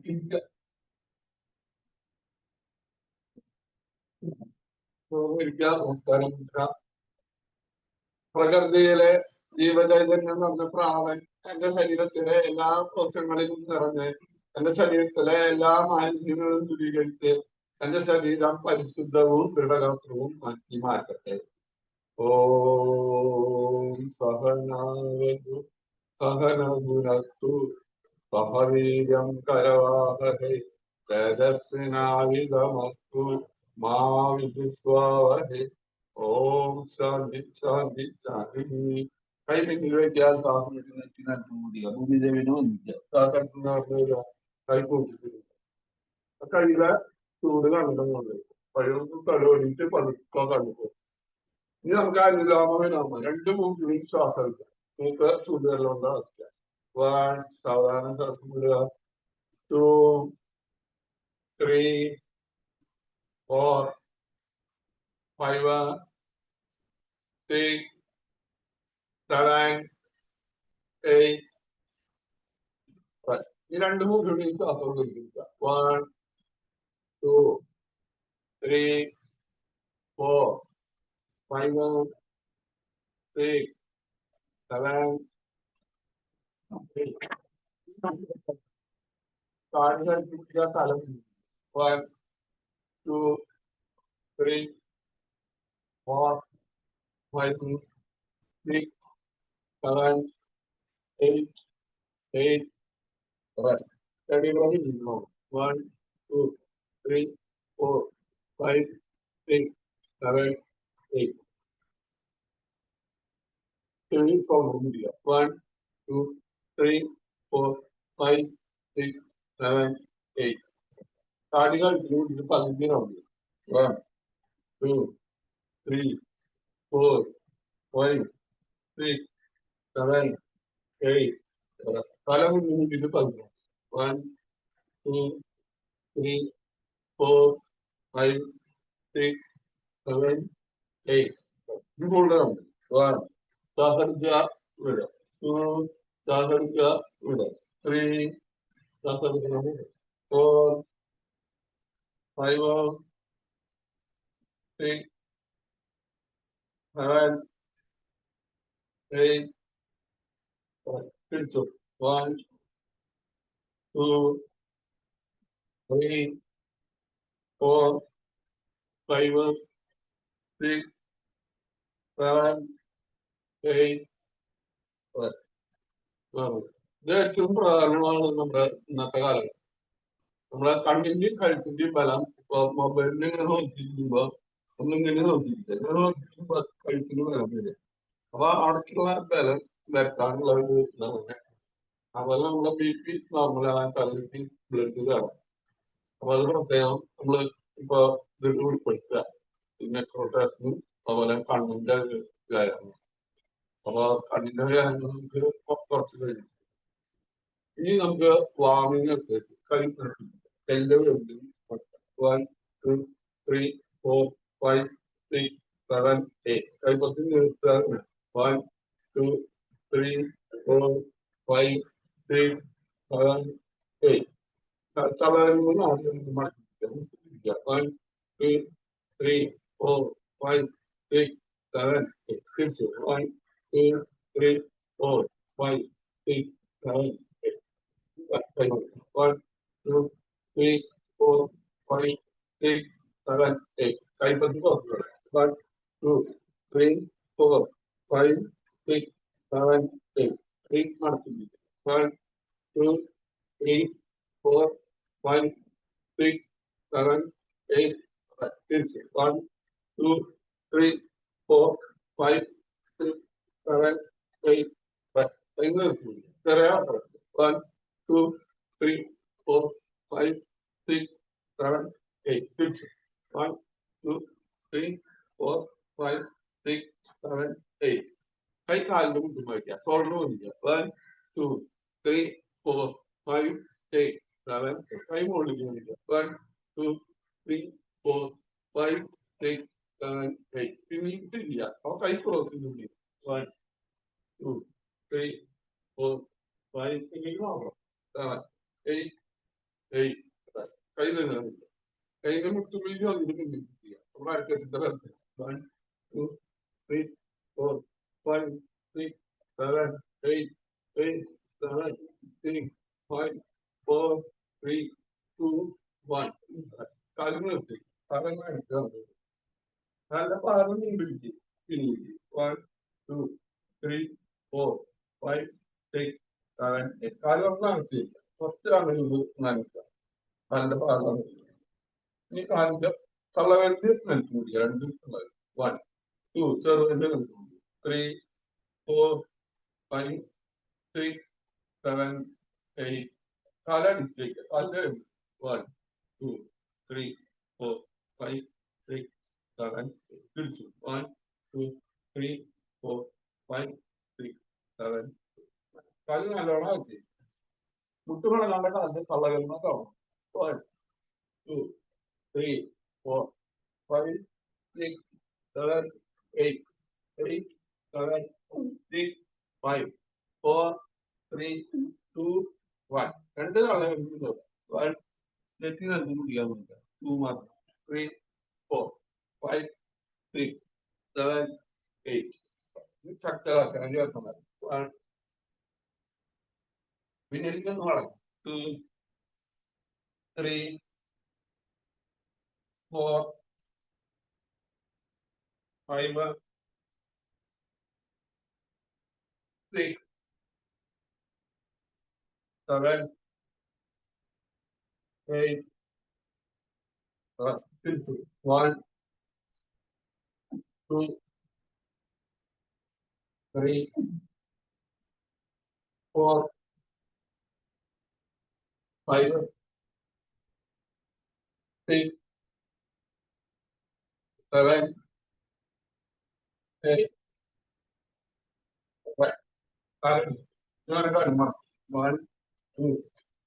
ഇരിക്കുക. നമസ്കാരം. പ്രകൃതിയിലെ ജീവചൈതന്യം എന്ന പ്രാവൻ എന്റെ ശരീരത്തിലെ എല്ലാ കോശങ്ങളിലും നിറഞ്ഞ് എന്റെ ശരീരത്തിലെ എല്ലാ മാലിന്യങ്ങളും ദൂരീകരിച്ച് എന്റെ ശരീരം പരിശുദ്ധവും ദൃഢഗാത്രവും മാറ്റി മാറ്റട്ടെ. ഓം സഹനാവതു സഹനഗുണത്തു സഹവീര്യം കരവാവഹൈ തേജസ്വിനാവിധമസ്തു മാ വിദ്വിഷാവഹൈ. ഓം ശാന്തി ശാന്തി ശാന്തി. കൈ പിന്നിൽ വയ്ക്കാൻ കൈയിലെ ചൂട് കണ്ടിട്ടുണ്ട്. പഴയൊന്നും തലോടിയിട്ട് പതുക്കെ കണ്ടു. ഇനി നമുക്ക് അനുലോമവിലോമം 2-3 ശ്വാസം എടുക്കാം. നമുക്ക് ചൂടുവെള്ളം കൊണ്ട് വയ്ക്കാം. 1 സാധാരണ ശ്വാസം വിടുക. 2 3 4 5 6 7 8. ഈ 2-3 ശ്വാസം കൊടുക്കുക. 1 2 3 4 5 6 7 8. തലം 1 2 3 4 5 6 7 8 8. Rest. 1 2 3 4 5 6 7 8. 1 2 3 4 5 6 7 8. കാർഡികൾ ഇത് പകുതി റൗണ്ട്. 1 2 3 4 5 6 7 8. തല ഇത് പകുതി. 1 2 3 4 5 6 7 8. ഇത് റൗണ്ട്. 1 ശ്വാസെടുക്കുക, വിടുക. 2 ശ്വാസെടുക്കുക, വിടുക. 3 ശ്വാസെടുക്കണം, വിടുക. 4 5 6 7 8. തിരിച്ചു. 1 2 3 4 5 6 7 8. ഇത് ഏറ്റവും പ്രധാനമാണ് നമ്മുടെ ഇന്നത്തെ കാലഘട്ടം. നമ്മളെ കണ്ണിന്റെയും കഴുത്തിന്റെയും ബലം ഇപ്പൊ മൊബൈലിൽ ഇങ്ങനെ നോക്കിയിരിക്കുമ്പോ ഒന്നിങ്ങനെ നോക്കിയിരിക്കുമ്പോ കഴുത്തിന് ബലം വരും. അപ്പൊ അവിടേക്കുള്ള ബലം വെക്കാനുള്ള ഒരു ഇതാണ്. അതുപോലെ നമ്മുടെ BP നോർമലാകാൻ തലയ്ക്ക് ബ്ലഡ് കയറും. അപ്പൊ അത് പ്രത്യേകം നമ്മള് ഇപ്പൊ ഇത് ഉൾപ്പെടുത്തുക. മെട്രോടാസിനും അതുപോലെ കണ്ണിന്റെ വ്യായാമം. അപ്പൊ കണ്ണിന്റെ വ്യായാമം നമുക്ക് കുറച്ച് കഴിഞ്ഞു. ഇനി നമുക്ക് വാമിങ് എക്സസൈസ്. കൈ എല്ലാവരും 1 2 3 4 5 6 7 8. കൈപ്പത്തി നിർത്തുക. 1 2 3 4 5 6 7 8. തലമുറ 1 2 3 4 5 6 7 8. തിരിച്ചു. 1 2 3 4 5 6 7 8. 1 2 3 4 5 6 7 8. കൈപ്പത്തി പുറത്തുള്ള 1 2 3 4 5 6 7 8. 8 നടത്തുന്നില്ല. 1 2 3 4 5 6 7 8. തിരിച്ച്. 1 2 3 4 5 6 7 8. ചെറിയ 1 2 3 4 5 6 7 8. തിരിച്ച്. 1 2 3 4 5 6 7 8. കൈ കാലിന്റെ മുട്ടും വയ്ക്കുക. ഷോൾഡർ വന്നിക്കുക. 1 2 3 4 5 6 7 8. കൈ മുകളിലേക്ക് വന്നിക്കുക. 1 2 3 4 5 6 7 8. പിന്നെയും തിരിയുക. അപ്പൊ കൈ ക്രോസ് ചെയ്ത് 1 2 3 4 5 7 8 8 കയ്യിൽ കയ്യിലെ മുട്ട് പിടിച്ച് വന്നിട്ട് പിന്നിൽ ചെയ്യാം നമ്മൾ അരക്കത്തിന്റെ ബലത്തിൽ 1 2 3 4 5 6 7 8 8 7 6 5 4 3 2 1 കാലം നിർത്തി കാലം അടിക്കുക നല്ല പാദം പിടിച്ച് പിന്നിലേക്ക് 1 2 3 4 5 6 7 8 കാലം നനച്ച് ഫസ്റ്റ് ആണ് നനക്കുക കാലിന്റെ പാദം ഈ കാലിന്റെ തള്ളവരത്തിൽ നിൽക്കും കൂടി രണ്ട് 1 2 ചെറുതിന്റെ നിൽക്കും 3 4 5 6 7 8 കാലടിച്ചേക്ക് കാലിന്റെ 1 2 3 4 5 6 7 തിരിച്ചു 1 2 3 4 5 6 7 കാല് നല്ലോണം ആക്കി മുട്ടുകളെ നമ്മുടെ കാലിന്റെ തള്ളകരണ കാണും 1 2 3 4 5 6 7 8 8 7 6 5 4 3 2 1 രണ്ട് തള്ളകരണ 1 നെറ്റി നൽകി കുടിക്കാൻ നോക്കുക 2 മാത്രം 3 4 5 6 7 8 ശക്തരാശനം ചേർക്കുന്നത് 1 പിന്നെ എനിക്കൊന്ന് വളരും 2 3 4 5 6 7 8 തിരിച്ചു 1 2 3 4 5 6 7 8 1 2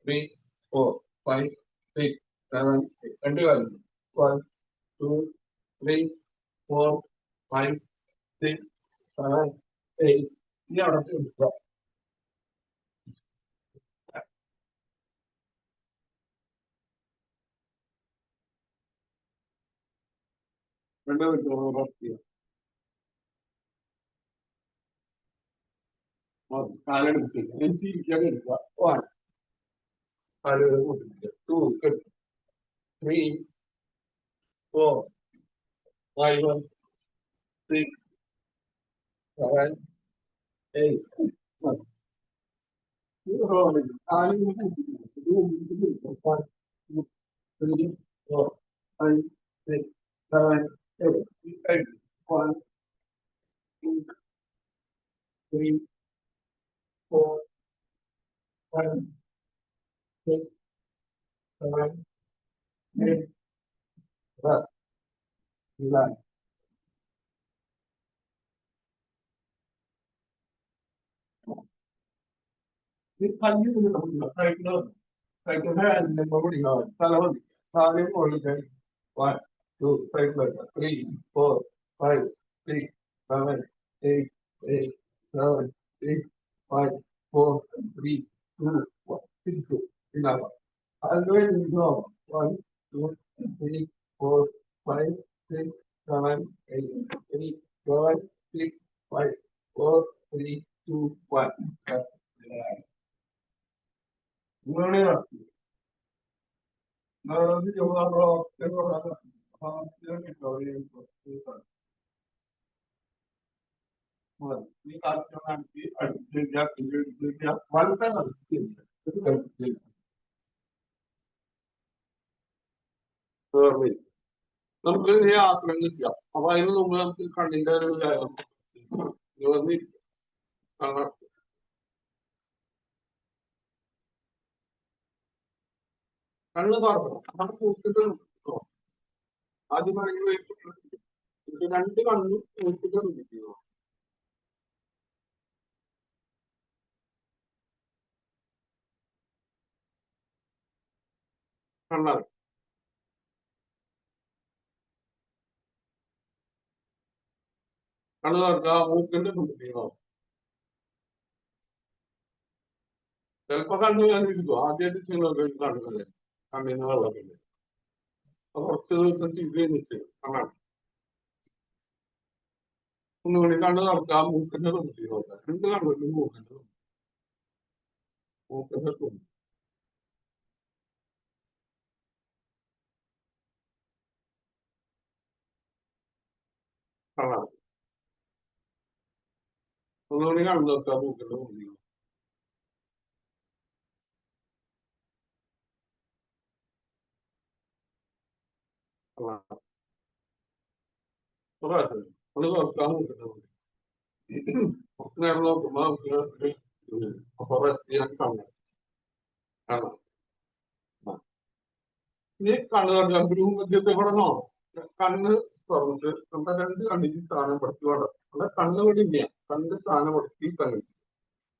3 4 5 6 7 8 രണ്ട് കാലം 1 2 3 4 5 6 7 8 ഇനി അവിടെ എടുക്കുക രണ്ട് മിനിറ്റ് കാലെടുത്ത് എനിക്കിരിക്കാൻ എടുക്കുക 1 കാല് കൂട്ടിട്ട് 2 3 4 5 6 7 8 കാല് കൂട്ടിട്ട് 1 2 3 4 5 6 7 8 1 2 3 4 5 6 7 8 9 സൈക്കിളിന്റെ മറുപടി തലവതി താഴെ മുകളിൽ 1 2 3 4 5 6 7 8 8 7 6 5 4 3 2 1 6 ഉണ്ടാവാം അതുവരെ 1 2 3 4 5 6 7 8 8 7 6 5 4 3 2 1 Learning Nanti coba kalau ini kalau nanti ada jejak wanita nanti itu kan നമുക്ക് ഈ ആക്രമണം ചെയ്യാം അപ്പൊ അതിന് മുമ്പ് നമുക്ക് കണ്ണിന്റെ ഒരു കണ്ണ് തുറക്കണം നമ്മൾ കൂട്ടിട്ട് ആദ്യം ഇത് രണ്ട് കണ്ണും കൂട്ടിട്ട് നിൽക്കുക കണ്ണാണ് കണ്ണ് തുറക്കുക മൂക്കിന്റെ കുട്ടിയോ ചിലപ്പോ കണ്ണു ഞാൻ ഇരിക്കും ആദ്യമായിട്ട് ചെയ്യുന്നത് കാണുന്നത് കണ്ണിന് വെള്ളമില്ല. അപ്പൊ കുറച്ച് ദിവസം ചെയ്ത് കഴിഞ്ഞിട്ട് കാണാം. ഒന്നുകൂടി കണ്ണ് തുറക്കാം, മൂക്കിന്റെ തുമ്പി നോക്കാം. രണ്ട് കണ്ണുകളിലും മൂക്കിന്റെ തുമ്പി കാണാം. ഒന്നുകൂടി കണ്ണ് തുറക്കാം, മൂക്കിന്റെ തുമ്പി കാണാം. ഒന്ന് തുറക്കാം, മൂക്കിന്റെ തുമ്പി കുറച്ച് നേരം നോക്കുമ്പോ നമുക്ക് അപ്പൊ റെസ്റ്റ് ചെയ്യാൻ കാണാം. കാണാം. ഇനി കണ്ണ് തുറക്കാം, ഭ്രൂമധ്യത്തെ കൂടെ നോക്കാം. കണ്ണ് തുറന്നിട്ട് നമ്മുടെ രണ്ട് കണ്ണിന് സ്ഥാനം പെടുത്തി വേണം. അവിടെ കണ്ണ് പിടിക്കുക, കണ്ണ് സ്ഥാനം പെടുത്തി കണ്ണ്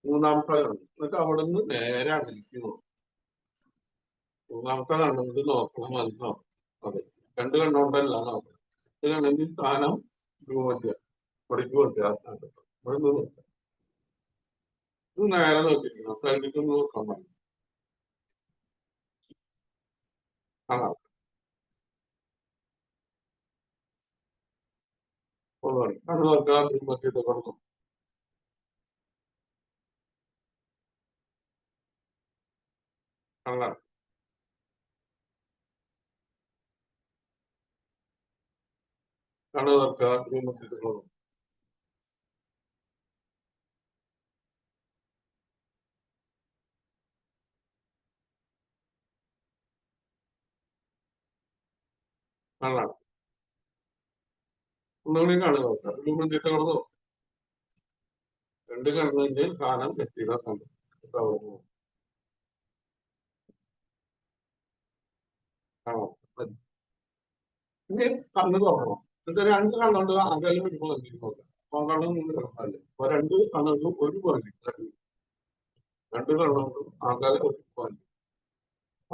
മൂന്നാമത്തെ കണ്ണ്, എന്നിട്ട് അവിടെ നിന്ന് നേരെ അകലിക്ക് നോക്കും. മൂന്നാമത്തെ കണ്ണുകൊണ്ട് നോക്കണം, അത് നോക്കണം. അതെ, രണ്ട് കണ്ണുകൊണ്ടല്ല നോക്കണം. ഇത് കണ്ണിന്റെ സ്ഥാനം ഭ്രൂമധ്യ പഠിക്ക് കൊണ്ടുവരാം. ഇവിടെ നിന്ന് നോക്കാം. ഇത് നേരെ നോക്കിയിരിക്കണം, സൈഡിലേക്ക് നോക്കാൻ പാടില്ല. കാണാം. കണ്ണ് നോക്കാം, ഭ്രൂമധ്യത്തെ കടന്നു കാണാം. കണ്ണ് നോക്കാം, ഭ്രൂമധ്യത്തെ കടന്നു കാണാം. ഒന്നുകൂടി കണ്ണ് നോക്കാം, ഭ്രൂമധ്യത്തെ കടന്നു. രണ്ട് കണ്ണിന്റെ സ്ഥാനം വ്യക്തിഗത സംഭവം കാണാം. ഇനി കണ്ണ് തുറക്കണം. എന്നിട്ട് രണ്ട് കണ്ണുകൊണ്ട് അകലും ഒരു പോയിന്റ് നോക്കാം. കണ്ണും നിന്ന് കിടക്കാല്ലേ. അപ്പൊ രണ്ട് കണ്ണുകളും ഒരു പോയിന്റ്, രണ്ട് കണ്ണുകൊണ്ടും അകലെ ഒരു പോയിന്റ്.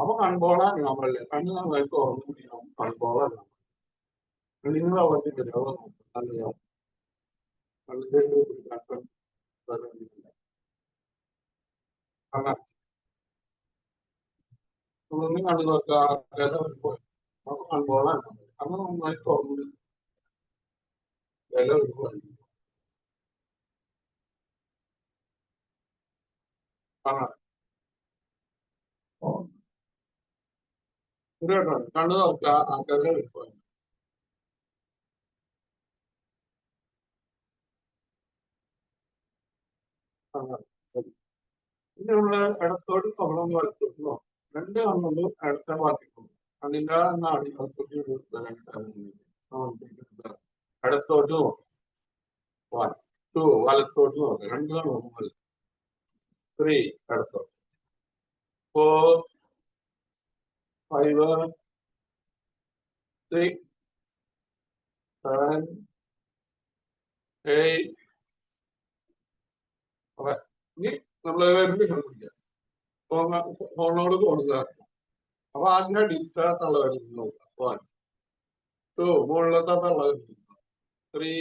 അപ്പൊ കൺപോളാണ് നമ്മളല്ലേ, കണ്ണ് നന്നായി തുറന്നു പിടിക്കണം. കൺപോളാണ് കണ്ണിന് വെള്ളത്തിൽ വരും. അറിയാം, കണ്ണിന്റെ കാണാം. ഒന്നും കണ്ണു നോക്കുക, അകലെ ഒരു പോയിന്റ്. അപ്പൊ കൺപോളാണ് കണ്ണ് നന്നായി തുറന്നു വില ഒരു പോയിന്റ് കാണാം. ഒരു കേട്ടോ, കണ്ണ് നോക്കുക, അകലെ ഒരു പോയിന്റ് കാണാം. ഇനി നമ്മള് ഇടത്തോട്ട് നോക്കണം, വലത്തോട്ട് നോക്കണം. രണ്ട് കണ്ണുകളും ഇടത്തെ ബാധിക്കുന്നു. കണ്ണിന്റെ നാടി ഇടത്തോട്ട് ഇടത്തോട്ട് നോക്കാം. വൺ ടു വലത്തോട്ട് നോക്കാം. രണ്ട് കണ്ണുകളും ത്രീ ഇടത്തോട്ട്, four five six seven eight. ഇനി നമ്മള് രണ്ട് കണ്ടുപിടിക്കാം. ഫോണോട് കൊടുക്കുക. അപ്പൊ ആദ്യം അടിച്ച തള്ളവരിൽ നോക്കാം. വൺ ടു മുകളിലത്തെ തള്ളവരിൽ, three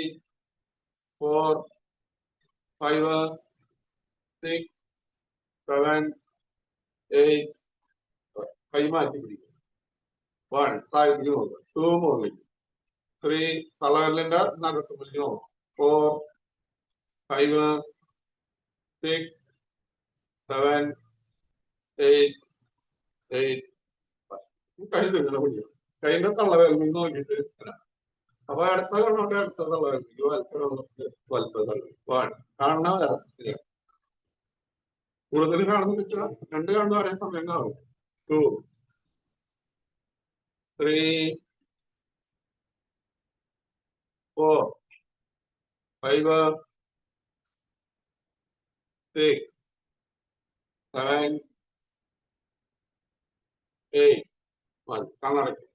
four five six seven eight. കൈ മാറ്റി പിടിക്കും. വൺ താഴേക്ക് നോക്കുക, ടു മുകളിൽ, ത്രീ തള്ളവരലിന്റെ നഗത്തുമ്പിലേക്ക് നോക്കാം, four five six seven eight eight. കൈ തന്നെ പിടിക്കും. കൈന്റെ തള്ളവരിൽ നിന്ന് നോക്കിയിട്ട് അപ്പൊ അടുത്ത കണ്ണോട്ട് അടുത്ത തള്ളവരിലേക്ക്, വലത്തെ കണ്ണോട്ട് വലത്തെ തള്ളി. വൺ കാണുന്ന വേറെ കൂടുതൽ കാണുന്ന പറ്റുക. രണ്ട് കാണുന്ന ഒരേ സമയം കാണും. Two three four five six seven eight. One കണ്ണടയ്ക്കും.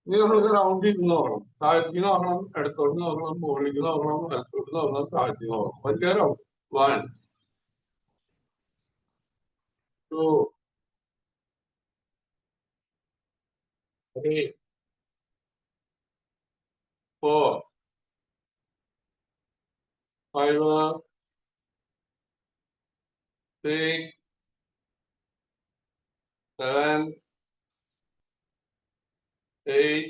ഇനി നമുക്ക് റൗണ്ടിൽ നോക്കണം, താഴത്തേക്ക് നോക്കണം, ഇടത്തോട്ട് നോക്കണം, മുകളിലേക്ക് നോക്കണം, വലത്തോട്ട് നോക്കണം, താഴത്തേക്ക് നോക്കണം. വലിയ round. One two three four five six 7, 8,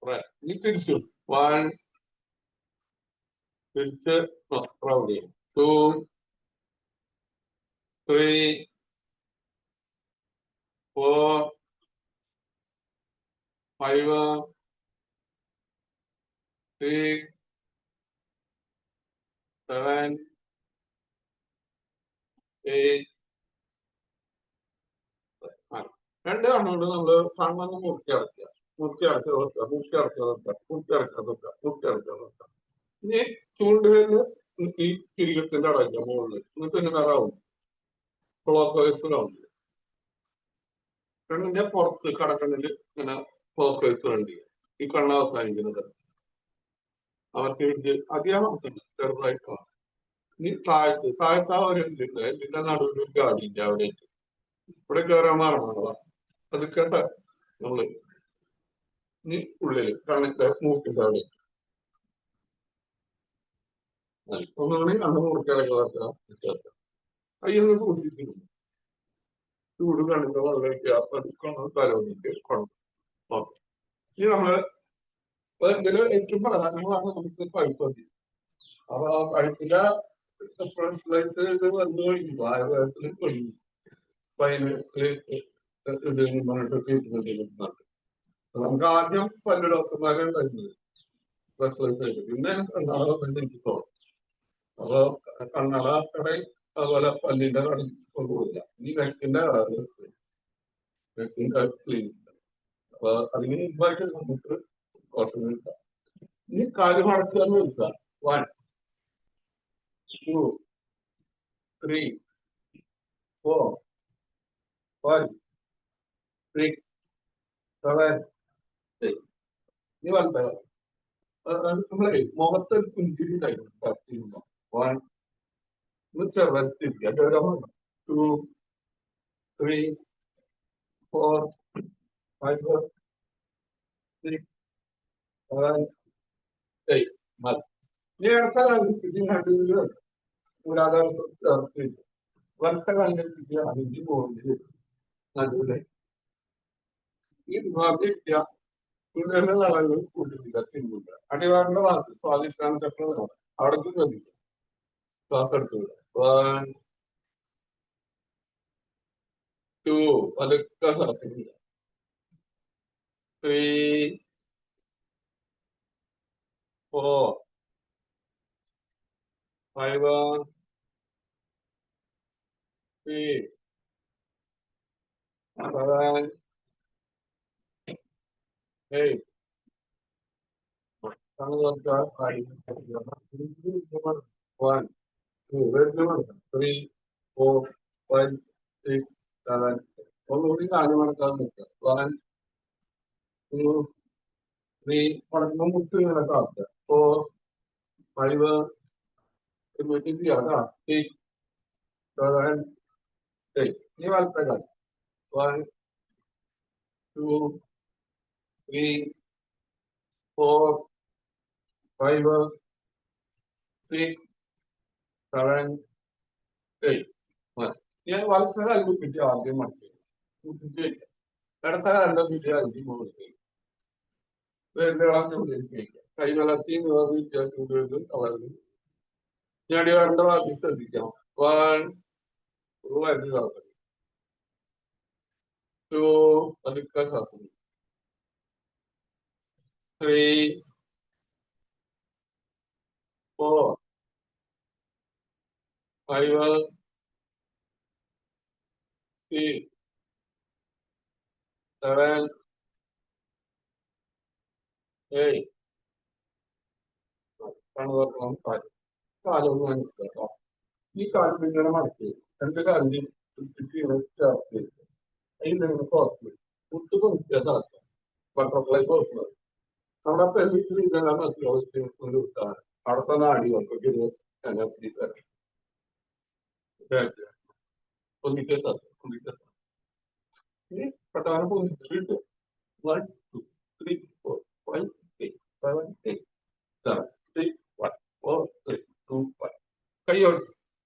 right. ഇനി തിരിച്ചു 1, തിരിച്ച് റൗണ്ട് ചെയ്യും 2, 3, 4, 5, 6, 7, 8. രണ്ട് കണ്ണുകൊണ്ട് നമ്മള് കണ്ണൊന്ന് മുറുക്കി അടയ്ക്കുക, മുറുക്കി അടച്ച് വെക്കുക, മുറുക്കി അടച്ച് വെക്കുക, മുറുക്കി അടച്ച് വെക്കുക, മുറുക്കി അടച്ച് വെക്കുക. ഇനി ചൂണ്ടുകളിൽ ഈ കിരീടത്തിന്റെ അടയ്ക്കുക മുകളിൽ, എന്നിട്ട് ഇങ്ങനെ റൗണ്ട് ക്ലോക്ക് വൈസ് റൗണ്ട്. കണ്ണിന്റെ പുറത്ത് കടക്കണ്ണിൽ ഇങ്ങനെ ക്ലോക്ക് വൈസ് റൗണ്ട് ചെയ്യുക. ഈ കണ്ണ് അവസാനിക്കുന്നത് അവർക്ക് അധികം ചെറുതായിട്ടാണ്. ഇനി താഴത്ത ഒരു എല്ലുണ്ട്, എല്ലിന്റെ നടുവിൽ ഒരു ഗാഡിയുണ്ട് അവിടെ. ഇവിടെ കയറാൻ മാറണതാ അത് കേട്ട നമ്മള്. ഇനി ഉള്ളില് കണ്ണിന്റെ മൂക്കിന്റെ അവിടെ ഒന്നാണ് കണ്ണ് മുറിക്കിടക്കുക. കയ്യൊന്ന് സൂക്ഷിക്കുന്നു, ചൂട് കണ്ണിന്റെ വെള്ളം തലോന്നിട്ട് കൊണ്ടു. ഓക്കെ, ഇനി നമ്മള് എന്തെങ്കിലും ഏറ്റവും പ്രധാനമാണ് നമുക്ക് പഴുപ്പ് മതി. അപ്പൊ ആ പഴുപ്പിന്റെ ഫ്രണ്ടിലേക്ക് ഇത് വന്നു കഴിയുമ്പോ ആയുർവേദത്തിൽ കഴിയും പറഞ്ഞിട്ട് ട്രീറ്റ്മെന്റ് ചെയ്യുന്നുണ്ട്. നമുക്ക് ആദ്യം പല ഡോക്ടർമാരാണ് വരുന്നത് സ്പെഷ്യലൈസ്, പിന്നെ കണ്ണട എനിക്ക് തോന്നും. അപ്പൊ കണ്ണട കടയിൽ അതുപോലെ പല്ലിന്റെ കട കൊണ്ടുപോകില്ല, ഈ വെക്കിന്റെ കട വെക്കിന്റെ ക്ലിനിക്. അപ്പൊ അതിന് മുമ്പായിട്ട് നമുക്ക് കോഷൻ കിട്ടാം. ഇനി കാല് മടക്കുക എന്ന് വെക്കുക 1, 2, 3, 4, 5, 6, 7, 8. ഇനി വന്ന നമ്മളെ മുഖത്തൊരു പുഞ്ചിരി ഉണ്ടായിരുന്നു. 1, 2, 3, 4, 5, 6, 7, 8. ഇനി അടുത്ത കാലത്ത് കൂടാതെ വലത്ത കാലിലേക്ക് അതിന്റെ മുകളിൽ നടുവിലെ ഈ വിഭാഗിക്കുക തുടരുന്ന അളവ് കൂട്ടിക്കുക. ചിന്തിക്കുക അടിവാറിന്റെ ഭാഗത്ത് സ്വാധിഷ്ഠാന ചക്രം അവിടേക്ക് ശ്രദ്ധിക്കുക. ശ്വാസം എടുക്കുക 1, 2, പതുക്കെ ശ്വാസം 3, 4, 5, 6, 7, 8. 1, 2, 3, 4, 5, 6, 7. ഒന്നുകൂടി കാല് മടക്കാൻ നിൽക്കുക. 1, 2, 3. മടക്കുമ്പോൾ മുട്ട് ഇങ്ങനെ താത്തുക. 4, 5, 6, 7, 8. ഇനി വലത്ത കാലം 1, 2, 3, 4, 5, 6, 7, 8. ഞാൻ വലത്ത കാലം കുട്ടിച്ച് ആദ്യം മടക്കി കുട്ടിച്ച് ഇടത്ത കാലിന്റെ കുട്ടി ആദ്യം മുകളിലേക്ക് കൈ വളർത്തി വളർന്നു. ഞാൻ അടിവാറിന്റെ ഭാഗത്ത് ശ്രദ്ധിക്കണം. 1, 2, പതുക്കെ ശ്വാസം 3, 4, 5, 6, 7, 8. കണ്ണുറക്കണം. കാലൊന്നും മനസ്സിലാക്കാം. ഈ കാല് പിന്നീട് മടക്കി രണ്ട് കാലിന്റെയും ചേർത്ത് അതിന്റെ പുറത്ത് മുട്ട് കൊണ്ടുവരാക്കാം. ബട്ടർഫ്ലൈ പുറത്തുള്ളത് നമ്മുടെ പെല്ലിൽ ഇതെല്ലാം മനസ്സിലാക്കി വിട്ടാണ് അവിടുത്തെ നാടി വർക്ക് എനർജി ഇനി പെട്ടെന്ന് പൊന്നിച്ചിട്ട് 1, 2, 3, 4, 5, 6, 7, 8, 7, 3, 1, 4, 3, 2, 1. കൈ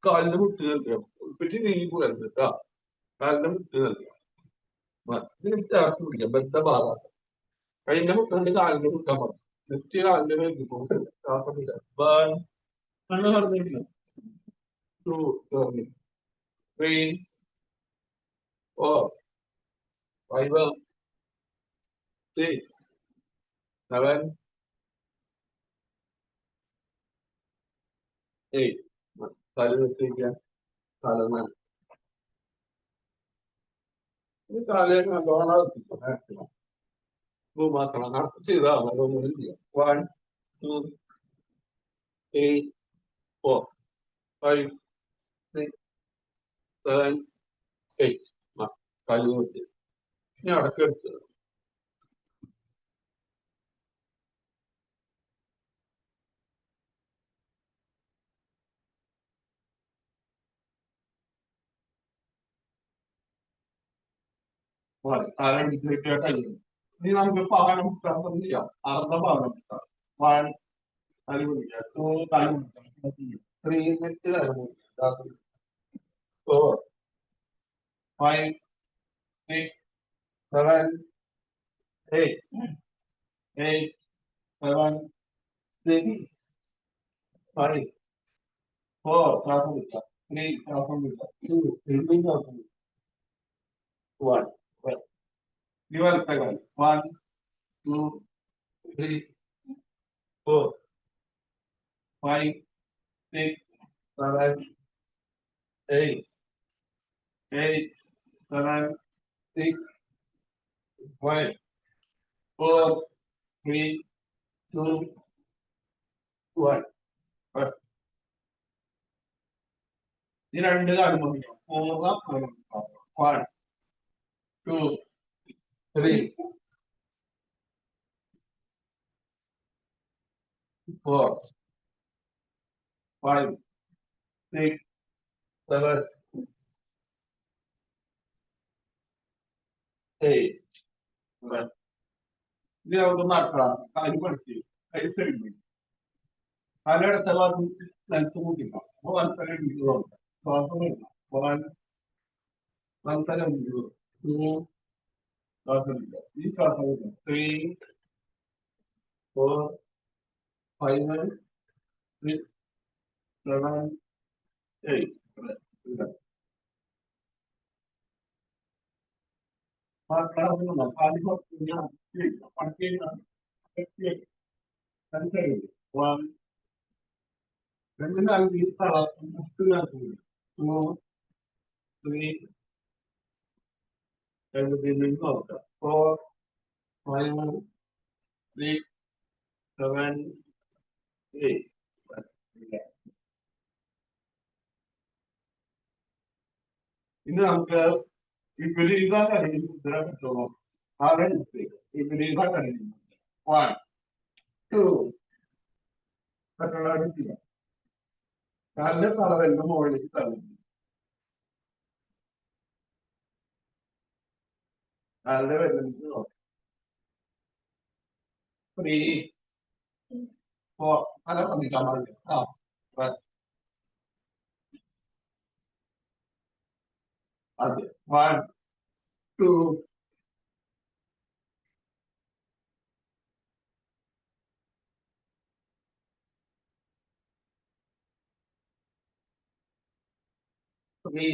കാലിന്റെ മുട്ട് കേൾക്കണം. ഉൾപ്പെട്ടി നീങ്ങി പോകരുത് കേട്ടാ. കാലിന്റെ മുട്ട് നൽകുക. ഇതിന് ചേർത്ത് പിടിക്കാം. ബദ്ധഭാഗം കൈന്റെ മുട്ടുണ്ട് കാലിന്റെ മുട്ടാൻ പറഞ്ഞു. നെറ്റ് കാലിന്റെ വേദിക്കൊണ്ട് ശ്വാസം വിടുക. കണ്ണ് പറഞ്ഞിരിക്കുന്നു. 2, 3, 4, 5, 6, 7, 8. തല വെച്ചിരിക്കുക. തലമാണ് ഈ കാലിലേക്ക് നല്ലോണം എത്തിക്കണം. ഭൂമാക്കണം ചെയ്താൽ അതൊന്നും ചെയ്യാം. 1, 2, 3, 4, 5, 6, 7, 8. കല്ല് വെച്ച് ഇനി അടക്കെടുത്തത് കഴിയും. ഇനി നമുക്ക് പാനം ചെയ്യാം. അർദ്ധപാനം വൺ അനുഭവിക്കാം. 2 അനുഭവിക്കാം. 3 മിനിറ്റ് അനുഭവിക്കാം. 4, 5, 6, 7, 8, 8, 7, 6, 5, 4, 3, 2, 1. Dual cycle. 1, 2, 3, 4, 5, 6, 7, 8, 8, 7, 6, 5, 4, 3, 2, 1. ഈ രണ്ട് കാര്യം നോക്കിക്കാം. 1, 2, 3, 4, 5, 6, 7, 8. ഇത് നമുക്ക് മറക്കാം. കാര്യം പഠിച്ചു പൈസ കിട്ടി. പലയിടത്തെ നിലത്ത് കൂട്ടിക്കാം. അപ്പൊ വലത്തല നോക്കാം. ശ്വാസം എടുക്കാം. 1, വലത്തല 2, ശ്വാസം എടുക്കാം. ഈ ശ്വാസം എടുക്കാം. 3, 4, 5, 6, 7, 8. Terminal kita setengah 2, 3, and the beginning of 4, 5, 6, 7, 8. ini നമുക്ക് വിപരീതമാണ് മുദ്ര കിട്ടുമോ? വിപരീതമാണ് 1, 2 മറ്റുള്ള കാലിന്റെ തളവെല്ലാം മുകളിലേക്ക് തള്ളുന്നു. കാലിന്റെ വെല്ലിച്ച് നോക്കാം. 3, 4 തല പതിക്കാൻ പാടില്ല. അതെ. 1, 2, 3,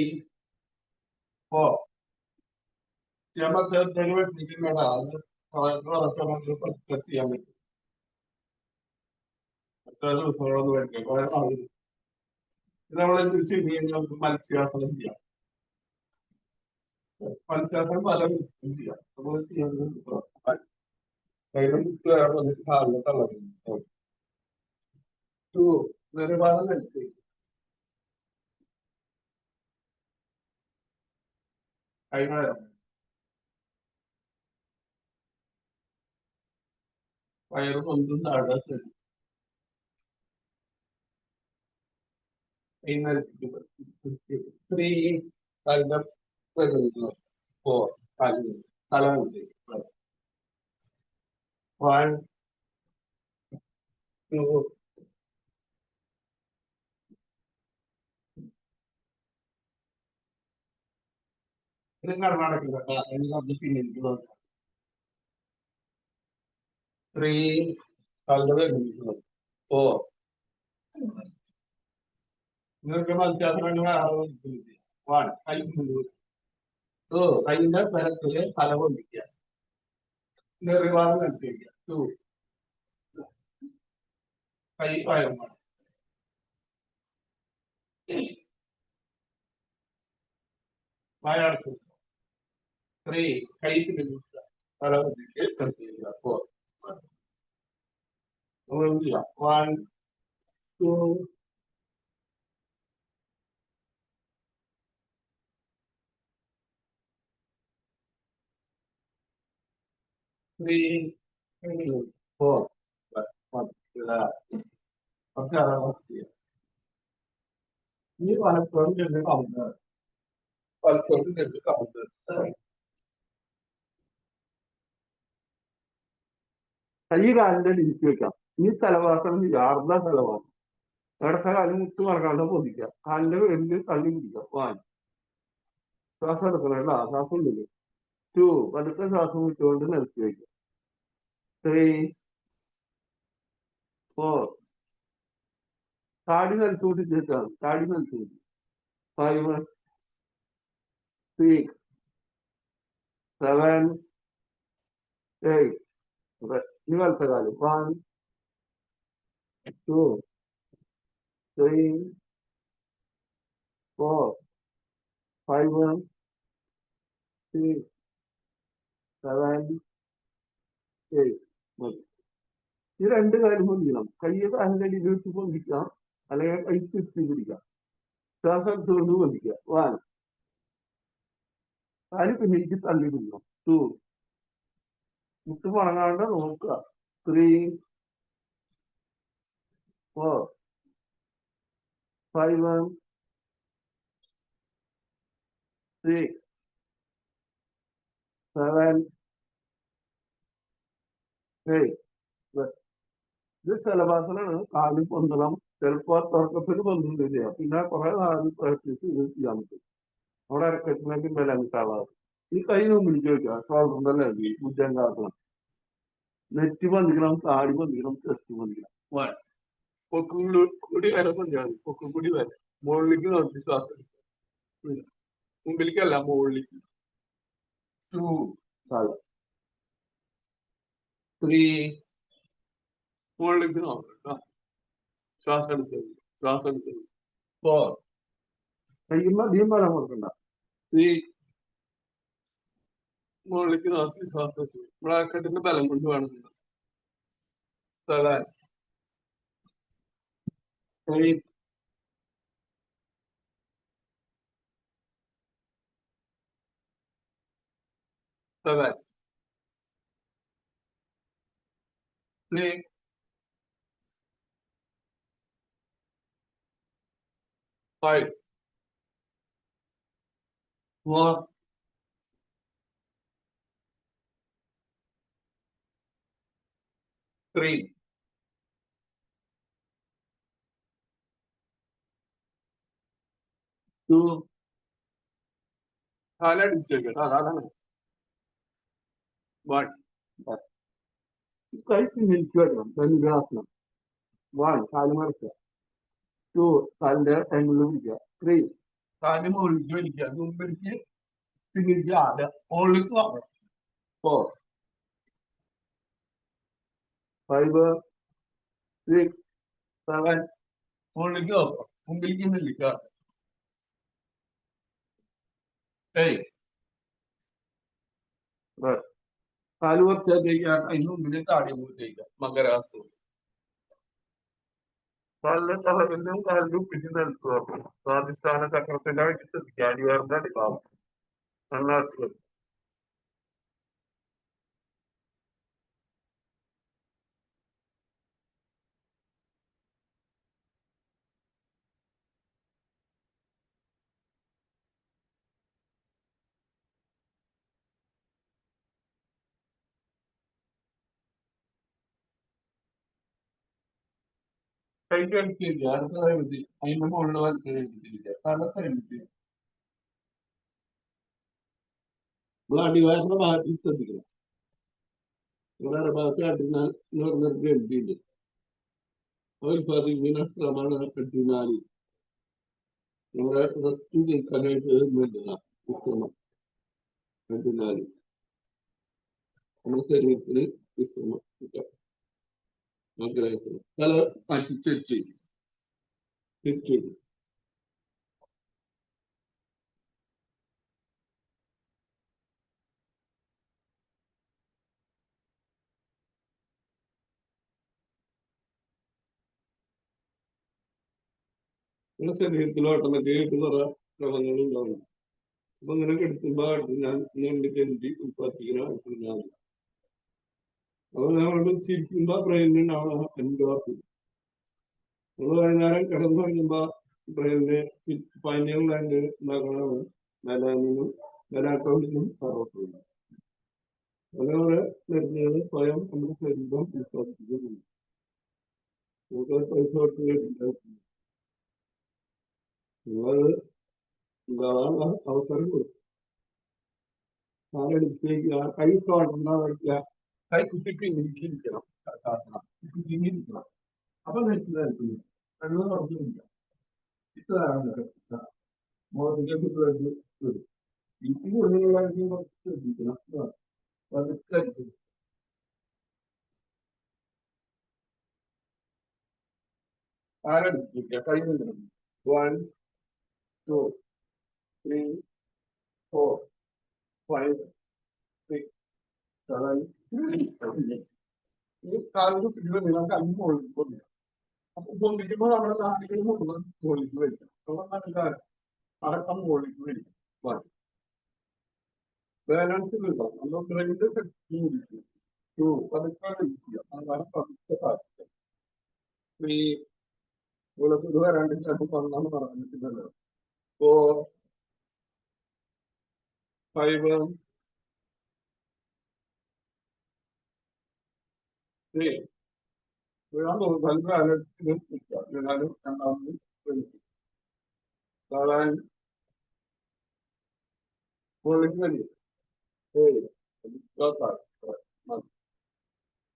4. നമുക്ക് ഡെലിവറി അത് കറക്റ്റ് ചെയ്യാൻ പറ്റും. ദിവസങ്ങളൊന്നും വരയ്ക്കാം. കുറെ നാളെ നമ്മളെ തിരിച്ച് നമുക്ക് മത്സ്യാസനം ചെയ്യാം. മത്സ്യാസനം പല ചെയ്യാം. നമ്മൾ ചെയ്യുന്നത് കാലിലെ തളരുന്നു. 2 ഭാഗം കഴിച്ച് കൈകാരം വയറ് കൊണ്ടും താഴെ 3 കാലിന്റെ 4 കാലിന് തല ഉണ്ട്. 1, 2, ഇത് കർണാടക കേട്ടോ എനിക്ക് പിന്നെ എനിക്ക് തോന്നുന്നു ത്രീ കാലുകൾ നിർമ്മിക്കുന്നത് ഓ നിങ്ങൾക്ക് മനസ്സിലാക്കണമെങ്കിൽ വൺ കൈ കൈന്റെ തരത്തില് തല കൊണ്ടിരിക്കുക നിർവാദം നിർത്തിയിരിക്കുക ടു കൈ പയർമാണ് വായടച്ചു ത്രീ കൈ പിടിക്കുക തല കൊണ്ടിരിക്കുക നിർത്തിയിരിക്കുക four one two three four ഒക്കെ അതാണ് ഈ പലപ്പോഴും രണ്ട് കൗണ്ടർ പലപ്പോഴും രണ്ട് കൗണ്ടർ കൈ കാലിന്റെ ലിമിറ്റ് വെക്കാം ഈ തലഭാസം യാർന്ന തലഭാസം ഇടത്ത കാലം മുട്ട് മറക്കാണ്ട് പൊതിക്കുക കാലിന്റെ വെളിയിൽ തള്ളി പിടിക്കുക വൺ ശ്വാസം എടുക്കണം കേട്ടോ ശ്വാസം ഉള്ളില് ടു പതുക്കെ ശ്വാസം വിട്ടുകൊണ്ട് നിർത്തി വയ്ക്കുക ത്രീ ഫോർ താടി നിലത്തൂട്ടി ചേർക്കാം താടി നിലത്തൂട്ടി ഫൈവ് സിക്സ് സെവൻ എയ്റ്റ് ഈ വലത്തെ കാലം one two three four five six seven eight ഈ രണ്ട് കാര്യം പൊന്തിക്കണം കയ്യെ കാലിന്റെ അടിയിലിട്ട് പൊന്തിക്കാം അല്ലെങ്കിൽ കൈ ചുറ്റി പിടിക്കാം ശ്വാസം എടുത്തുകൊണ്ട് പൊന്തിക്കുക വൺ കാല് പിന്നേക്ക് തള്ളി പിടിക്കണം ടു മുട്ട് മടങ്ങാണ്ട് നോക്കുക three four five six seven eight ഇത് ശലഭാസനാണ് കാല് പൊന്തണം ചിലപ്പോ തുടക്കത്തിൽ പൊന്തുന്നില്ല പിന്നെ കുറെ നാല് പ്രാക്ടീസ് ഇത് ചെയ്യാൻ പറ്റും അവിടെ അരക്കെട്ടിലേക്ക് ബലം കിട്ടാവാറ് ഈ കൈ പിടിച്ചു വെക്കുക ഷോൾഡറിന്റെ ലെവൽ ഭുജങ്കാസനം നെറ്റ് പൊന്തിക്കണം താടി പൊന്തിക്കണം ചെസ്റ്റ് പൊന്തിക്കണം വൺ പൊക്കുകൂടി വരെ പൊന്തിയാൽ മതി പൊക്കുകൂടി വരെ മുകളിലേക്ക് നോക്കി ശ്വാസം മുമ്പിലേക്കല്ല മുകളിലേക്ക് ടു ത്രീ മുകളിലേക്ക് നോക്കണം ശ്വാസം എടുത്തത് ശ്വാസം എടുത്തത് ഫോർ കഴിയുമ്പോ അധികം ബലം കൊടുക്കണ്ട ത്രീ മുകളിലേക്ക് നോക്കി ശ്വാസം നമ്മുടെ അരക്കെട്ടിന്റെ ബലം കൊണ്ട് വേണമെന്നില്ല seven eight seven six five four three two കാലടിച്ചേക്കട്ടോ അതാണ് വൺ കഴിച്ച് മിനിറ്റ് വെക്കണം ധനുരാസനം വൺ കാല് മറിക്കുക ടു കാലിന്റെ ടൈമിൽ പിടിക്കുക ത്രീ കാല് മുകളിലേക്ക് വലിക്കുക മുമ്പിലേക്ക് പിന്നിലേക്ക് ആടുക മുകളിലേക്ക് നോക്കണം ഫോർ ഫൈവ് സിക്സ് സെവൻ മുകളിലേക്ക് നോക്കാം മുമ്പിലേക്ക് നെല്ലിക്കുക ഏയ് കാല് കുറച്ചേക്ക് അതിന് മുമ്പിൽ താടി പോയിട്ടേക്കുക മകരാസനം കാലിന്റെ തലവിലും കാലിലും പിടി നിൽക്കുക സ്വാധിഷ്ഠാന ചക്രത്തിന്റെ അടി ശ്രദ്ധിക്കുക അടിവാറിന്റെ അടിഭാഗം നന്നാക്കുക കൈക്ക് അടിക്കില്ല അടുത്ത കഴിവിട്ട് അതിന്റെ മുകളിൽ വലിച്ചിരിക്കുക തല കഴിവിട്ട് അടിവാരന്റെ ഭാഗത്തിൽ ശ്രദ്ധിക്കണം. നിങ്ങളുടെ ഭാഗത്ത് അടിനാൽ എന്ന് പറഞ്ഞൊരു ഗ്രന്ഥിയുണ്ട്. ശ്രമമാണ് അടിനാല് നമ്മുടെ റെസ്റ്റ് നിൽക്കാനായിട്ട് നല്ലതാണ്. വിശ്രമം അടിനാല് നമ്മുടെ ശരീരത്തിന് വിശ്രമം കിട്ടാം. ആഗ്രഹിക്കുന്നു തല മാറ്റി തിരിച്ചു നമ്മുടെ ശരീരത്തിൽ ഓട്ടോമാറ്റിക്കായിട്ട് കുറെ ക്രമങ്ങൾ ഉണ്ടാവും. അപ്പൊ ഇങ്ങനെ കെടുത്തുമ്പോ ഞാൻ കരുതി ഉത്പാദിപ്പിക്കുന്ന അടിനാല്. അപ്പൊ നമ്മൾ ചിരിക്കുമ്പോ ബ്രെയിനിനാണ് എൻഡോർഫിൻ. നമ്മൾ വൈകുന്നേരം കിടന്നു കഴിയുമ്പോ ബ്രെയിനിന് പൈനൽ ഗ്ലാൻഡ് ഉണ്ടാക്കുന്നതാണ് മെലാനിനും മെലാറ്റോണിനും സെറോട്ടോണിനും. അതേപോലെ മരുന്നുകൾ സ്വയം നമ്മുടെ ശരീരം ഉത്പാദിപ്പിക്കുന്നുണ്ട്. നമുക്ക് പൈസ കൊടുത്ത് നിങ്ങളത് ഉണ്ടാകാൻ അവസരം കൊടുക്കും. കാലെടുത്തേക്ക് കൈ തോന്നുന്ന കൈ കുട്ടിക്ക് ഇരിക്കണം. ഇരിക്കണം. അപ്പൊ നെറ്റിലായിരിക്കും കണ്ണു തുറക്കുന്നില്ല. ഇത്രയാണ് മോദിക്ക് വരും. എനിക്ക് കൂടുതലായിരിക്കും കുറച്ച് ശ്രദ്ധിക്കണം. ആരെടുത്തിരിക്കുക കൈ നിൽക്കണം. 1 2 3 4 5 6 7 ഈ കാലിന് പിന്നിൽ നിങ്ങൾക്ക് അഞ്ച് മുകളിൽ. അപ്പൊ പൊന്തിക്കുമ്പോൾ നമ്മുടെ കാലുകൾ മുഴുവൻ മുകളിലേക്ക് വരിക. നമ്മുടെ അടക്കം മുകളിലേക്ക് വരിക. ബാലൻസ് കിട്ടാം. നമ്മൾ ബ്രെയിൻ്റെ ശക്തി പതുക്കെ ഇരിക്കുക. അതാണ് പതുക്കെ സാധിക്കുക. ഈ ഇത് വരാണ്ട് ചിലപ്പോൾ വന്നാണ് പറഞ്ഞിട്ടുണ്ടല്ലോ. 4 5 3 വീഴാൻ തോന്നുന്നു. കാലത്തിലും വീണാലും രണ്ടാമത് സാധാരണ മുകളിലേക്ക് വരിക.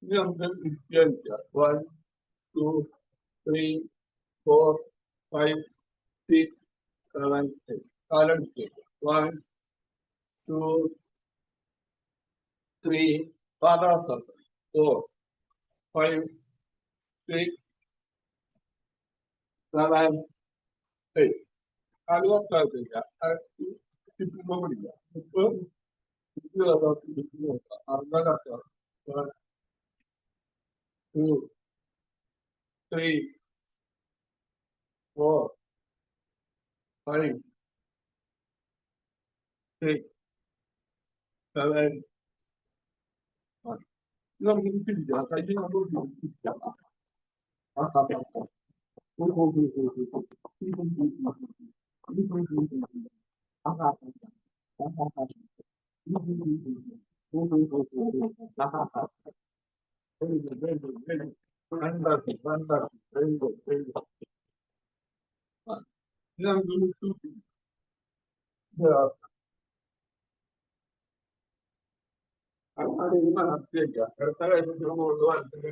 ഇനി നമുക്ക് ഇരിക്കുക. 1 2 3 4 5 6 7 8 കാലടിക്കുക. 1 2 3 പാദാസനം 4 5 6 7 8 കാല് കുറച്ചാകത്തില്ല. ചുറ്റുമ്പോൾ പിടിക്കുക. 60 1 2 3 4 5 6 7 നമുക്ക് തിരിക്കാം. കൈ നമ്മൾ തിരിക്കാം. അടുത്ത കഴിഞ്ഞ മുകളിൽ വലത്തിന്റെ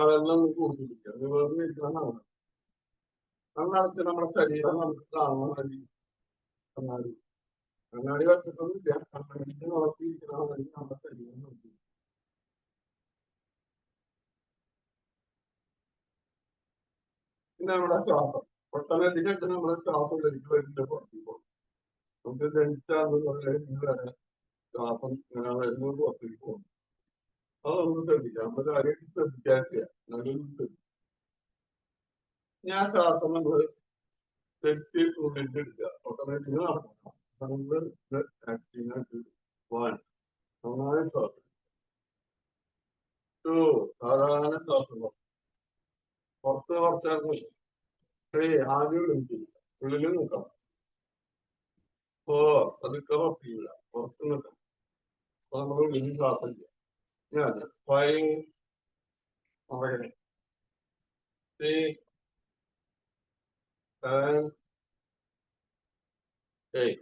വെള്ളം കൂട്ടിരിക്കുക. വേർതിരിക്കണം. കണ്ണടച്ച് നമ്മുടെ ശരീരം നമുക്ക് കാണാൻ വേണ്ടി കണ്ണാടി വെച്ചിട്ടൊന്നുമില്ല. കണ്ണാടിക്ക് നോക്കിയിരിക്കണം വേണ്ടി നമ്മുടെ ശരീരം നോക്കി. പിന്നെ നമ്മുടെ ശ്വാസം ഒട്ടനധികം നമ്മുടെ ശ്വാസം ധരിച്ചു വരുന്നുണ്ട്. പുറത്തേക്ക് പോകും. നമുക്ക് ധരിച്ചാന്ന് പറയാൻ ശ്വാസം ഇങ്ങനെ വരുന്നത് പുറത്തേക്ക് പോകും. അതൊന്നും ശ്രദ്ധിക്കാം. നമ്മുടെ കാര്യമായിട്ട് ശ്രദ്ധിക്കാറില്ല. ഞാൻ ശ്വാസം നമ്മൾ തെറ്റി ഉള്ളിട്ട് എടുക്കുക. ഓട്ടോമാറ്റിക് നടക്കണം. നന്നായി ശ്വാസം 2 സാധാരണ ശ്വാസം പുറത്ത് കുറച്ചിറങ്ങി 3 ആദ്യം ഉള്ളിൽ നിൽക്കണം. 4 പതുക്കെ പുറത്തില്ല. പുറത്ത് നിൽക്കണം. അപ്പൊ നമ്മൾ ഉള്ളിൽ ശ്വാസം ഇല്ല. ഞാൻ 5 3 7 8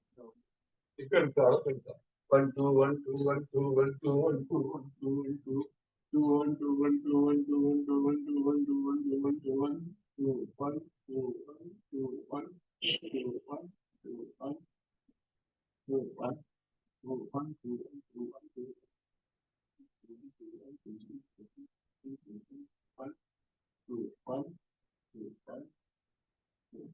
എടുക്കാം. 1 2 1 2 1 2 1 2 1 2 1 2 1 2 2 1 2 1 2 1 2 1 2 1 2 1 2 1 2 1 2 1 2 1 2 1 2 1 2 1 2 1 2 1 2 1 2 1 2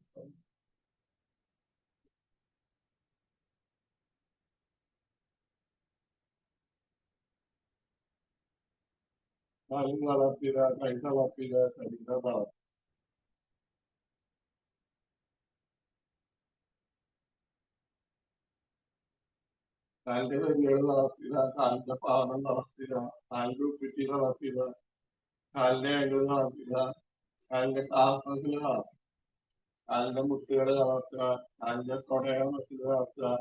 കാലിന്റെ വലിയ നടത്തില്ല, കാലിന്റെ പാദം നടത്തില്ല, കാലിന്റെ ഉപ്പിട്ടി നടത്തില്ല, കാലിന്റെ അങ്കിൾ നടത്തില്ല, കാലിന്റെ കാൽമസിൽ നടത്തുക, കാലിന്റെ മുട്ടുകൾ വളർത്തുക, കാലിന്റെ തുടയുടെ മസിൽ വളർത്തുക,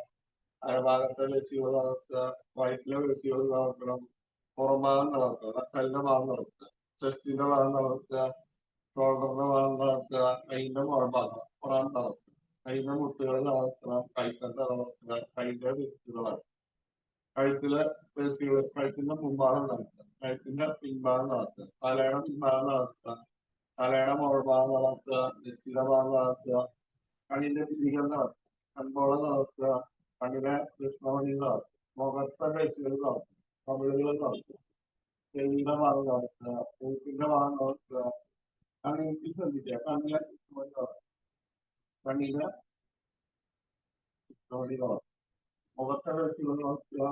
അരഭാഗത്തെ ലക്ഷ്യങ്ങൾ വളർത്തുക, വയറ്റിലെ ലക്ഷ്യങ്ങൾ വളർത്തണം, പുറം ഭാഗം വളർത്തുക, നട്ടലിന്റെ ഭാഗം വളർത്തുക, ചെസ്റ്റിന്റെ ഭാഗം വളർത്തുക, ഷോൾഡറിന്റെ ഭാഗം വളർത്തുക, കൈന്റെ പുറംഭാഗം വളർത്തുക, കൈന്റെ മുട്ടുകൾ വളർത്തണം, കൈത്തണ്ട വളർത്തുക, കൈന്റെ വിത്തുകൾ കഴുത്തിലെ പേശികൾ, കഴുത്തിന്റെ മുൻഭാഗം നടത്തുക, കഴുത്തിന്റെ പിൻഭാഗം നടത്തുക, തലയുടെ പിൻഭാഗം നടത്തുക, തലയുടെ മുകൾഭാഗം വളർത്തുക, നെറ്റിയുടെ ഭാഗം വളർത്തുക, കണ്ണിന്റെ പിരികൾ നടത്തുക, കൺപോളം നടത്തുക, കണ്ണിലെ കൃഷ്ണമണി നടത്തുക, മുഖത്തെ പേശികൾ നടത്തുക, കവിളുകൾ നടത്തുക, ചെവിയുടെ ഭാഗം നടത്തുക, മൂക്കിന്റെ ഭാഗം നടത്തുക, കണ്ണിൽ ശ്രദ്ധിക്കുക, കണ്ണിലെ കൃഷ്ണമണി നടത്തുക, കണ്ണിലെ കൃഷ്ണമണി നടത്തുക, മുഖത്തെ പേശികൾ നടത്തുക,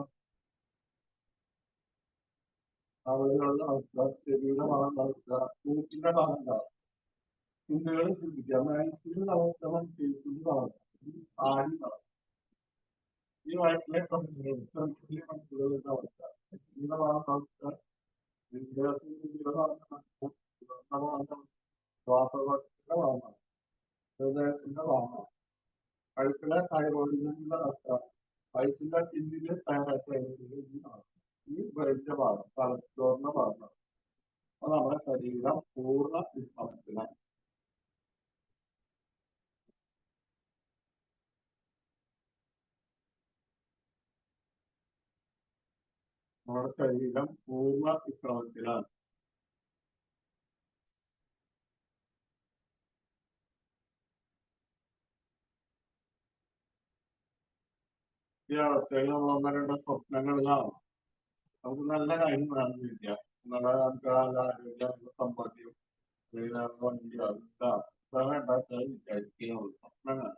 കവിളുകളുടെ നടത്തുക, ചെവിയുടെ ഭാഗം നടത്തുക, മൂക്കിന്റെ ഭാഗം നടത്തുക, ചുണ്ടുകൾ ശ്രദ്ധിക്കുക, മനസ്സിൽ നടത്തണം, കേൾക്കുന്ന നടത്തണം, ആടി നടത്തണം. ഈ വയറ്റിലെ മനസ്സുകൾ നടത്തുക, ഇതിന്റെ ഭാഗം നടത്തുക, ശ്വാസകോശത്തിന്റെ ഭാഗമാണ്, ഹൃദയത്തിന്റെ ഭാഗമാണ്, കഴുത്തിലെ തൈറോയിഡിന്റെ നടത്തുക, വയറ്റിന്റെ പിന്നിലെ ഈ വലിയ ഭാഗം തലച്ചോറിന്റെ ഭാഗമാണ്. അപ്പൊ നമ്മുടെ ശരീരം പൂർണ്ണ വിശ്രമത്തിലാണ്. നമ്മുടെ ശരീരം പൂർണ്ണ വിശ്രമത്തിലാണ്. ഈ അവസ്ഥയിൽ നമ്മൾ ഒന്നോ രണ്ടോ സ്വപ്നങ്ങൾ കാണും. നമുക്ക് നല്ല കാര്യം കാണുന്നില്ല, നല്ല നമുക്ക് നല്ല ആരോഗ്യം, സമ്പാദ്യം, വണ്ടി, അതെല്ലാം ഉണ്ടാക്കാൻ വിചാരിക്കുകയുള്ളൂ. സ്വപ്നങ്ങൾ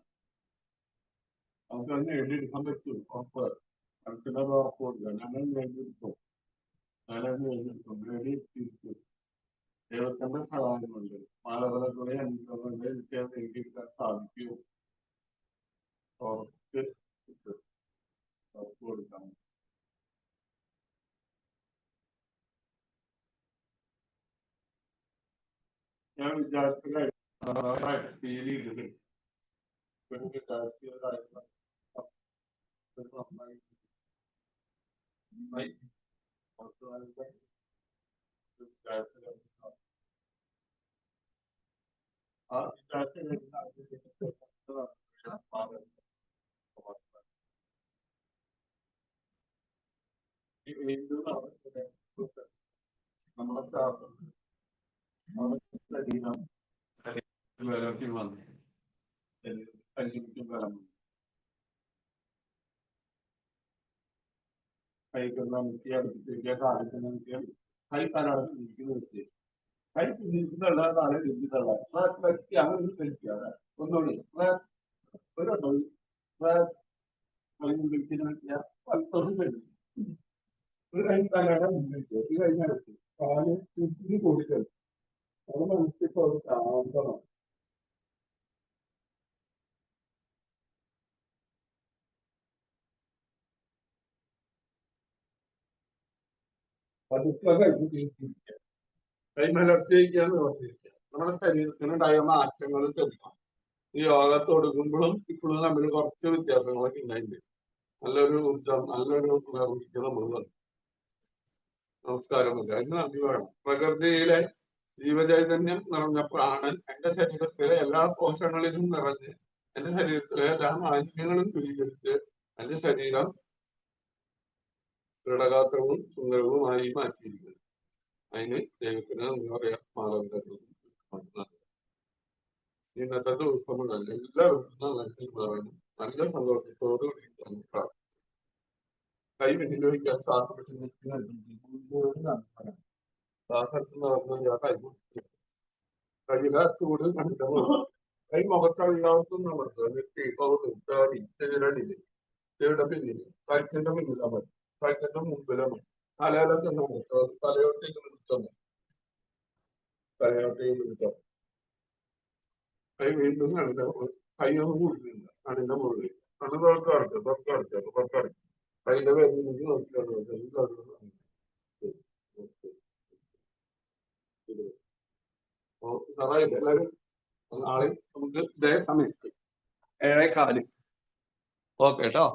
നമുക്ക് അത് നേടിയെടുക്കാൻ പറ്റും. ഉറപ്പ് അടുത്തിടെ ഉറപ്പ് കൊടുക്കുക, ഞങ്ങൾ നേടിയെടുക്കും, ഞാനത് നേടിയെടുക്കും, നേടിയെടുത്തിരിക്കും. ദൈവത്തിന്റെ സഹായം കൊണ്ട്, മാനവരുടെ അനുഗ്രഹം കൊണ്ട് എനിക്ക് അത് നേടിയെടുക്കാൻ സാധിക്കും. ഉറപ്പ് കിട്ടും, ഉറപ്പ് കൊടുക്കണം. ഞാൻ വിചാരിച്ച കാര്യം ഫീൽ ചെയ്തിട്ടുണ്ട്. വിചാരിച്ച കാര്യം നന്നായി നമ്മുടെ ശരീരം വലർത്തി വന്നു കല്ലിക്കും കൈക്കുന്ന മുക്കിയ കാലത്തിന് മുക്കിയ കൈ കാലാണ് നിർത്തി കൈ പിന്നിട്ടുള്ള കാലം ഇരുത്തിട്ടുള്ള വ്യക്തി അങ്ങനെ കഴിക്കാതെ ഒന്നുകൂടി ഒരു ഒരു കൈ കാലാണ് മുന്നിട്ട് ഈ കഴിഞ്ഞാൽ കാല് ചുറ്റി കൊടുക്കരുത് അത് മനസ്സിപ്പോ ഒരു ശാന്തമാണ് പതുക്കെ കഴിഞ്ഞിരിക്കുക കൈമലർത്തിയിരിക്കാന്ന് ഓർത്തിരിക്കുക നമ്മുടെ ശരീരത്തിനുണ്ടായ മാറ്റങ്ങൾ ശ്രദ്ധിക്കണം ഈ യോഗ തുടങ്ങുമ്പോഴും ഇപ്പോഴും തമ്മിൽ കുറച്ച് വ്യത്യാസങ്ങളൊക്കെ ഉണ്ടായിട്ടുണ്ട് നല്ലൊരു ഊർജം നല്ലൊരു നിർമ്മിക്ക് നമ്മൾ വന്നു നമസ്കാരമല്ല അതിന് നന്ദി വേണം പ്രകൃതിയിലെ ജീവചൈതന്യം നിറഞ്ഞ പ്രാണൻ എന്റെ ശരീരത്തിലെ എല്ലാ കോശങ്ങളിലും നിറഞ്ഞ് എന്റെ ശരീരത്തിലെ എല്ലാ മാലിന്യങ്ങളും ദൂരീകരിച്ച് എന്റെ ശരീരം ദൃഢഗാത്രവും സുന്ദരവുമായി മാറ്റിയിരിക്കുന്നു അതിന് ദൈവത്തിന് എന്താ പറയാ മാനദണ്ഡം ഇന്നത്തെ ദിവസമുണ്ടല്ലോ എല്ലാവർക്കും നല്ല സന്തോഷത്തോടുകൂടി കൈ വെട്ടിൽ വയ്ക്കാൻ സാധിക്കും കൈയിലെ ചൂട് കണ്ടു കൈ മുഖത്തല്ലാവർക്കും നമുക്ക് നെറ്റി പൗഡ് താടി ചെവിരടില് ചെവിയുടെ പിന്നില് കഴുത്തിന്റെ പിന്നിലാ മതി കഴുത്തിന്റെ മുമ്പിലാ മതി തലയിലൊക്കെ നമുക്ക് തലയോട്ടേക്ക് വിളിച്ചോ തലയോട്ടേക്ക് വിളിച്ചോ കൈ വീണ്ടും കണ്ണിന്റെ കൈയൊന്നും കൂടിയില്ല കണ്ണിന്റെ മുകളിൽ കണ്ണ് തുറക്കടച്ചു കൈയുടെ വേദനയ്ക്ക് നോക്കിയാണ് എല്ലാവരും നാളെ നമുക്ക് ഇതേ സമയത്ത് 7:15 ഓക്കെ കേട്ടോ.